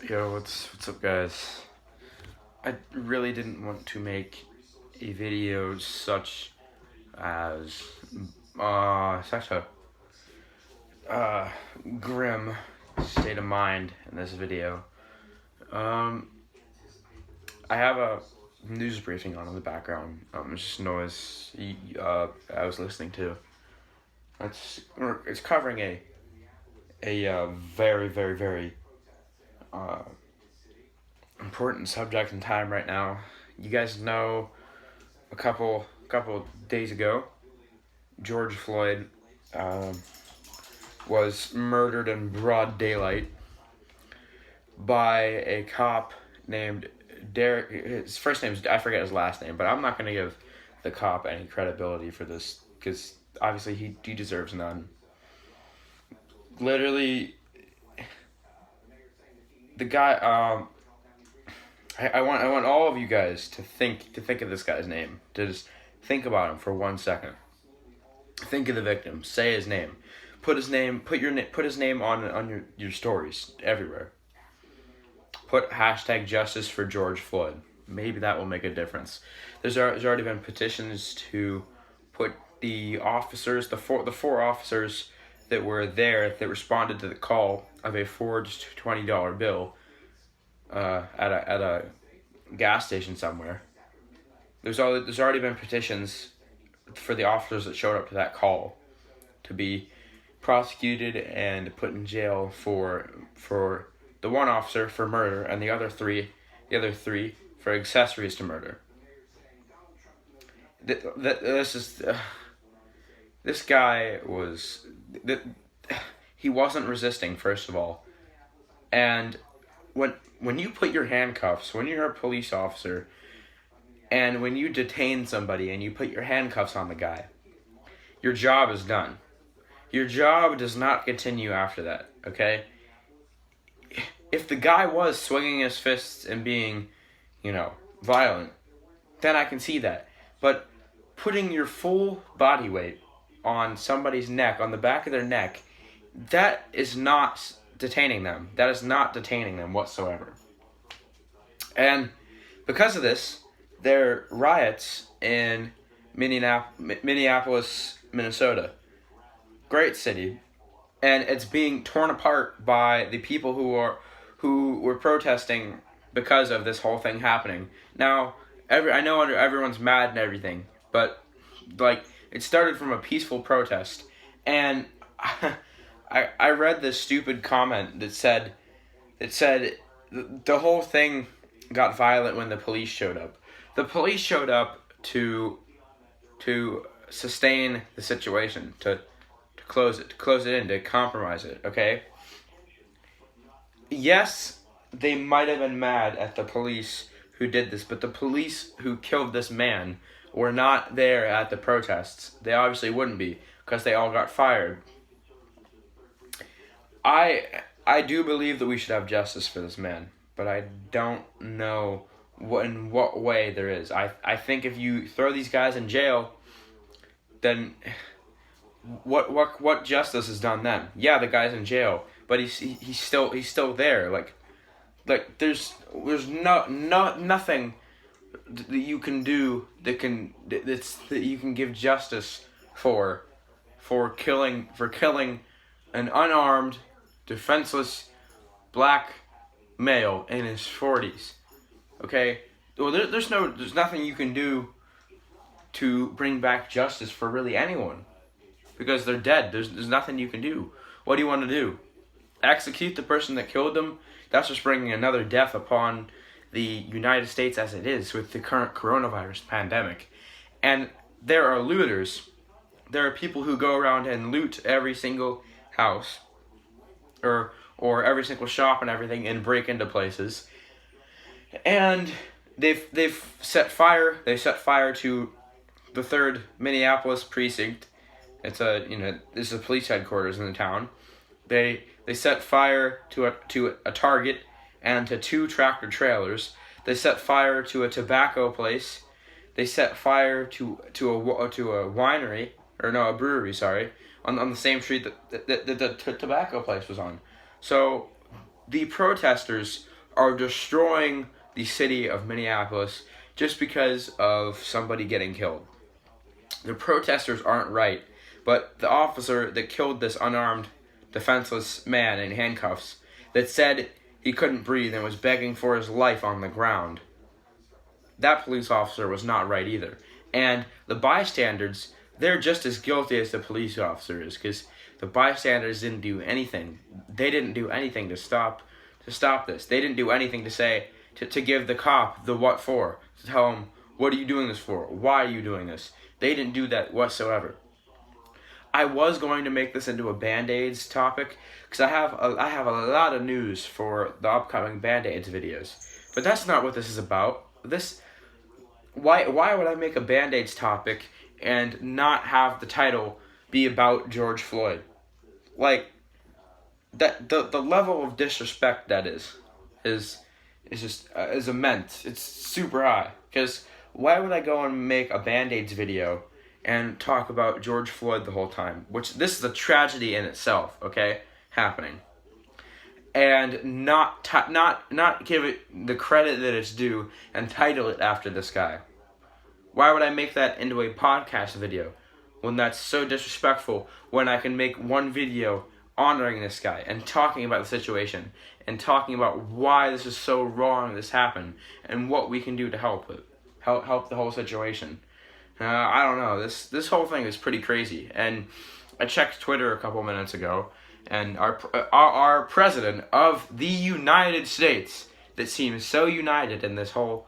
Yo, what's up, guys? I really didn't want to make a video as such a uh grim state of mind in this video. Um, I have a news briefing on in the background. It's just noise. I was listening to. It's covering a very uh important subject in time right now. You guys know a couple days ago, George Floyd was murdered in broad daylight by a cop named Derek. His first name is, I forget his last name, but I'm not gonna give the cop any credibility for this because obviously he deserves none. Literally, the guy. I want all of you guys to think of this guy's name. To just think about him for 1 second. Think of the victim. Say his name. Put his name. Put his name on your stories everywhere. Put hashtag justice for George Floyd. Maybe that will make a difference. There's already been petitions to put the officers, the four officers that were there that responded to the call of a forged $20 bill at a gas station somewhere. There's already been petitions for the officers that showed up to that call to be prosecuted and put in jail for the one officer for murder and the other three for accessories to murder. This guy was he wasn't resisting, first of all, and when you put your handcuffs, when you're a police officer, and when you detain somebody and you put your handcuffs on the guy, your job is done. Your job does not continue after that, okay? If the guy was swinging his fists and being, violent, then I can see that. But putting your full body weight on somebody's neck, on the back of their neck, that is not detaining them. That is not detaining them whatsoever. And because of this, there are riots in Minneapolis, Minnesota. Great city. And it's being torn apart by the people who were protesting because of this whole thing happening. Now, I know everyone's mad and everything, but it started from a peaceful protest, and I read this stupid comment that said the whole thing got violent when the police showed up. The police showed up to sustain the situation, to close it in, to compromise it, okay? Yes, they might have been mad at the police who did this, but the police who killed this man were not there at the protests. They obviously wouldn't be, because they all got fired. I do believe that we should have justice for this man, but I don't know in what way there is. I think if you throw these guys in jail, then what justice is done then? Yeah, the guy's in jail, but he's still there. Like there's nothing that you can do that you can give justice for killing an unarmed, defenseless black male in his 40s. Okay? Well, there's nothing you can do to bring back justice for really anyone, because they're dead. There's nothing you can do. What do you want to do? Execute the person that killed them? That's just bringing another death upon the United States as it is with the current coronavirus pandemic. And there are looters. There are people who go around and loot every single house or every single shop and everything, and break into places. And they've set fire. They set fire to the 3rd Minneapolis precinct. This is a police headquarters in the town. They set fire to a Target and to 2 tractor trailers. They set fire to a tobacco place. They set fire to a winery, or no, a brewery, sorry, on the same street that the tobacco place was on. So the protesters are destroying the city of Minneapolis just because of somebody getting killed. The protesters aren't right, but the officer that killed this unarmed, defenseless man in handcuffs, that said he couldn't breathe and was begging for his life on the ground, that police officer was not right either. And the bystanders, they're just as guilty as the police officer is, because the bystanders didn't do anything. They didn't do anything to stop this. They didn't do anything to say, to give the cop the what for, to tell him, what are you doing this for? Why are you doing this? They didn't do that whatsoever. I was going to make this into a Band-Aids topic, because I have a lot of news for the upcoming Band-Aids videos. But that's not what this is about. Why would I make a Band-Aids topic and not have the title be about George Floyd? Like, that the level of disrespect that is just is immense. It's super high. Because why would I go and make a Band-Aids video and talk about George Floyd the whole time? Which, this is a tragedy in itself, okay, happening. And not give it the credit that it's due and title it after this guy. Why would I make that into a podcast video when that's so disrespectful, when I can make one video honoring this guy and talking about the situation and talking about why this is so wrong this happened and what we can do to help the whole situation. I don't know, this whole thing is pretty crazy. And I checked Twitter a couple minutes ago, and our president of the United States, that seems so united in this whole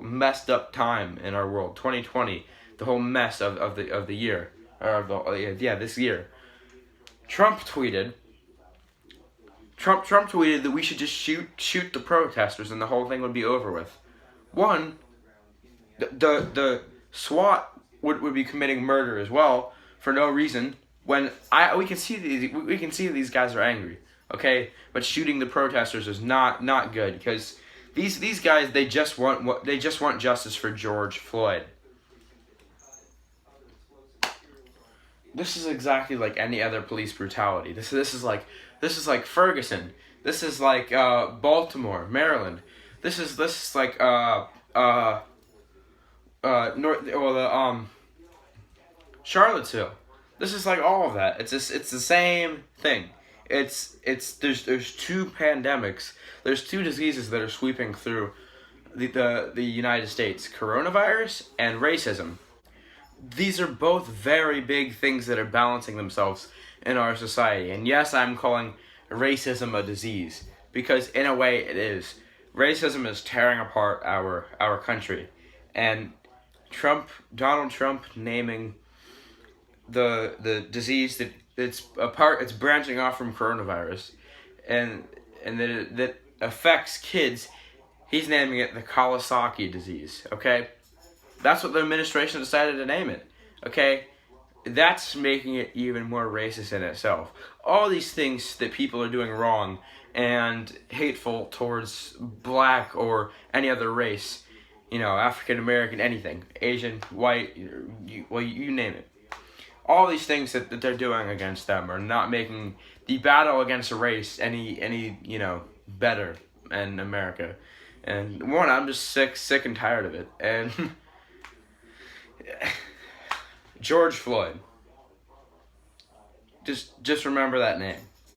messed up time in our world, 2020, the whole mess of the year, this year. Trump tweeted that we should just shoot the protesters and the whole thing would be over with. One, the SWAT would be committing murder as well for no reason. When we can see these guys are angry, okay, but shooting the protesters is not good, because these guys, they just want justice for George Floyd. This is exactly like any other police brutality. This is like Ferguson. This is like Baltimore, Maryland. This is like Charlottesville. This is like all of that. It's the same thing. There's two pandemics. There's two diseases that are sweeping through the United States: coronavirus and racism. These are both very big things that are balancing themselves in our society. And yes, I'm calling racism a disease, because in a way it is. Racism is tearing apart our country. And Donald Trump naming the disease that it's branching off from coronavirus, and that affects kids, he's naming it the Kawasaki disease, okay? That's what the administration decided to name it, okay? That's making it even more racist in itself. All these things that people are doing wrong and hateful towards black or any other race, African American, anything, Asian, white, you name it. All these things that they're doing against them are not making the battle against race any better in America. And one, I'm just sick and tired of it. And George Floyd. Just remember that name.